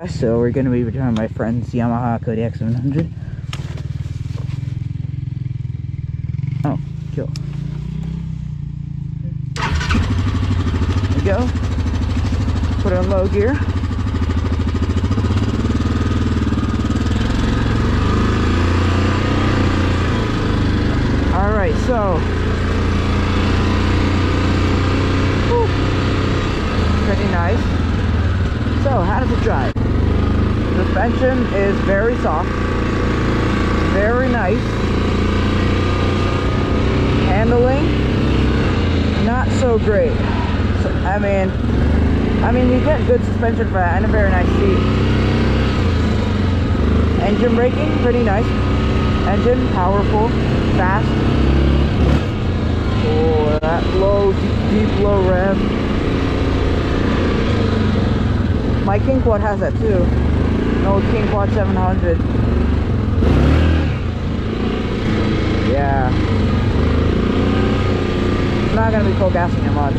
So we're going to be returning my friend's Yamaha Kodiak 700. Oh, cool. There we go. Put it in low gear. Alright, so pretty nice. So how does it drive? Suspension is very soft, very nice. Handling, not so great. So, I mean, you get good suspension for that and a very nice seat. Engine braking, pretty nice. Engine, powerful, fast. Oh, that low, deep low rev. My Kingquad has that too. Old Kingquad 700. Yeah. I'm not gonna be full gassing it much,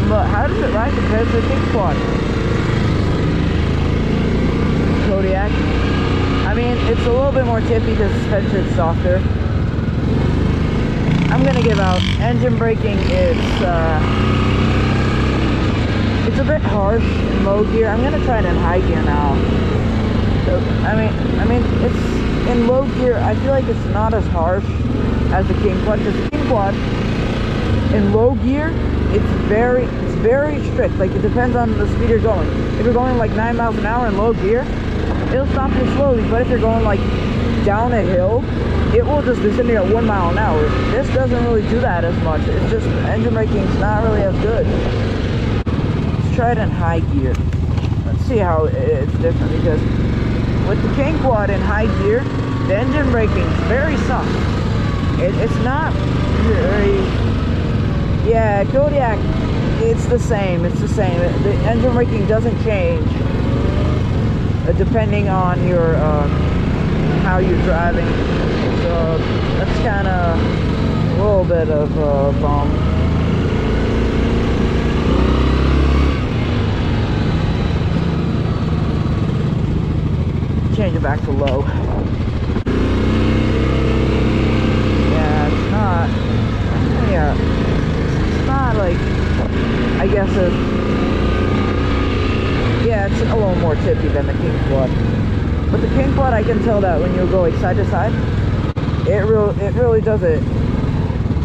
but how does it ride compared to the Kingquad? Kodiak. I mean, it's a little bit more tippy because the suspension is softer. I'm gonna give out. Engine braking is it's a bit harsh in low gear. I'm gonna try it in high gear now. So, I mean, it's in low gear. I feel like it's not as harsh as the Kingquad, because the Kingquad in low gear, it's very strict. Like, it depends on the speed you're going. If you're going like 9 miles an hour in low gear, it'll stop you slowly. But if you're going like down a hill, it will just be sitting there at 1 mile an hour. This doesn't really do that as much. It's just engine braking is not really as good. Try it in high gear. Let's see how it's different, because with the Kingquad in high gear, the engine braking is very soft. It's not very... Yeah, Kodiak, it's the same. It's the same. The engine braking doesn't change depending on your how you're driving. So that's kind of a little bit of a bum. Change it back to low. Yeah, it's not. Yeah, it's not like. I guess yeah, it's a little more tippy than the Kingquad. But the Kingquad, I can tell that when you go like side to side, it really does it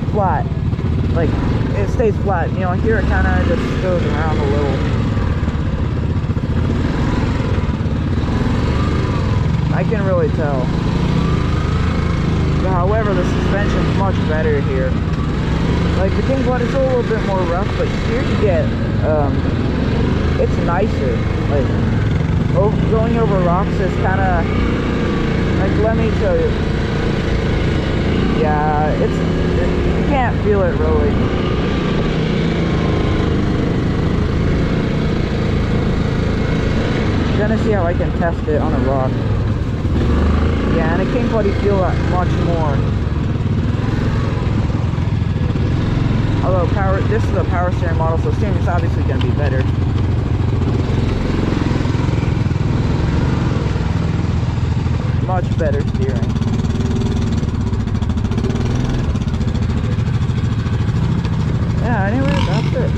flat. Like, it stays flat. You know, here it kind of just goes around a little. I can really tell. However, the suspension's much better here. Like, the Kingquad is a little bit more rough, but here you get, it's nicer. Like, going over rocks is kind of, like, let me show you. Yeah, you can't feel it really. I'm gonna see how I can test it on a rock. Yeah, and a Kingquad you feel that much more. Although this is a power steering model, so steering is obviously going to be better. Much better steering. Yeah, anyway, that's it.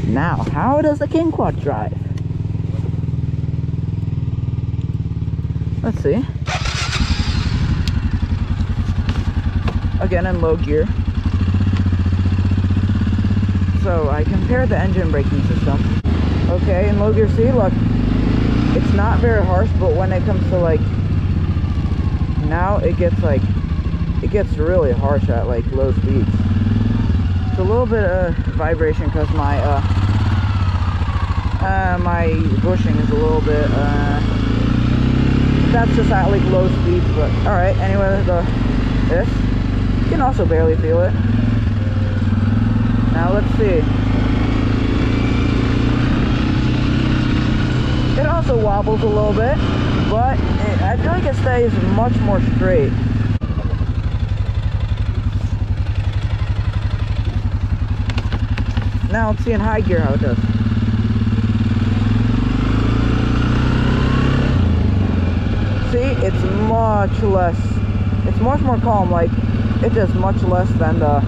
Now, how does the Kingquad drive? Let's see. Again, in low gear. So I compared the engine braking system. Okay, in low gear, see, look, it's not very harsh, but when it comes to like, now it gets really harsh at like low speeds. It's a little bit of vibration because my my bushing is a little bit that's just at like low speeds. But all right, anyway, this you can also barely feel it. Now let's see. It also wobbles a little bit, but I feel like it stays much more straight. Now let's see in high gear how it does. See, it's much less. It's much more calm. Like, it does much less than the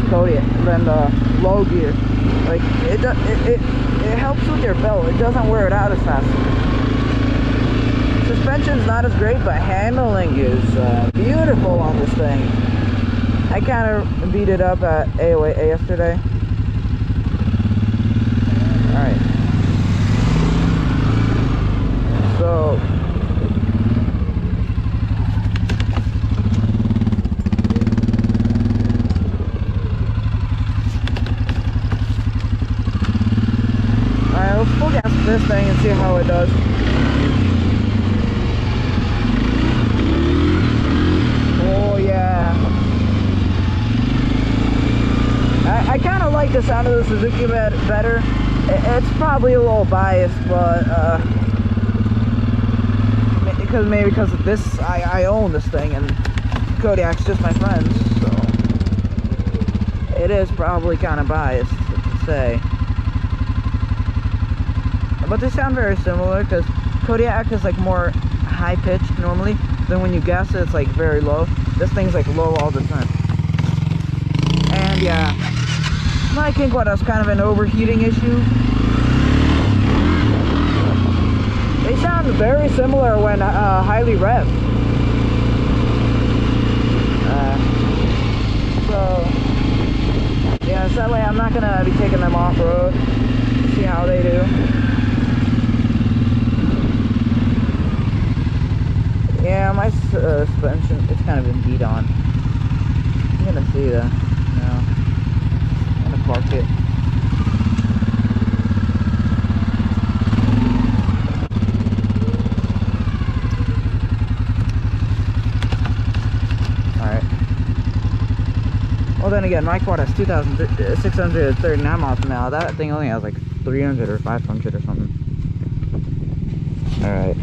Kodiak, than the low gear. Like, it helps with your belt. It doesn't wear it out as fast. Suspension's not as great, but handling is beautiful on this thing. I kind of beat it up at AOA yesterday. Alright. So, alright, let's full gas this thing and see how it does. Oh yeah. I kind of like the sound of the Suzuki better. It's probably a little biased, but maybe because of this, I own this thing, and Kodiak's just my friends, so it is probably kind of biased to say. But they sound very similar, because Kodiak is like more high pitched normally. Then when you gas it, it's like very low. This thing's like low all the time. And yeah, my Kingquad has kind of an overheating issue. They sound very similar when highly revved. So yeah, sadly I'm not gonna be taking them off road. See how they do. Yeah, my suspension, it's kind of been beat on. I'm gonna see that. No, I'm gonna park it. Well, then again, my quad has 2,639 miles now. That thing only has like 300 or 500 or something. Alright.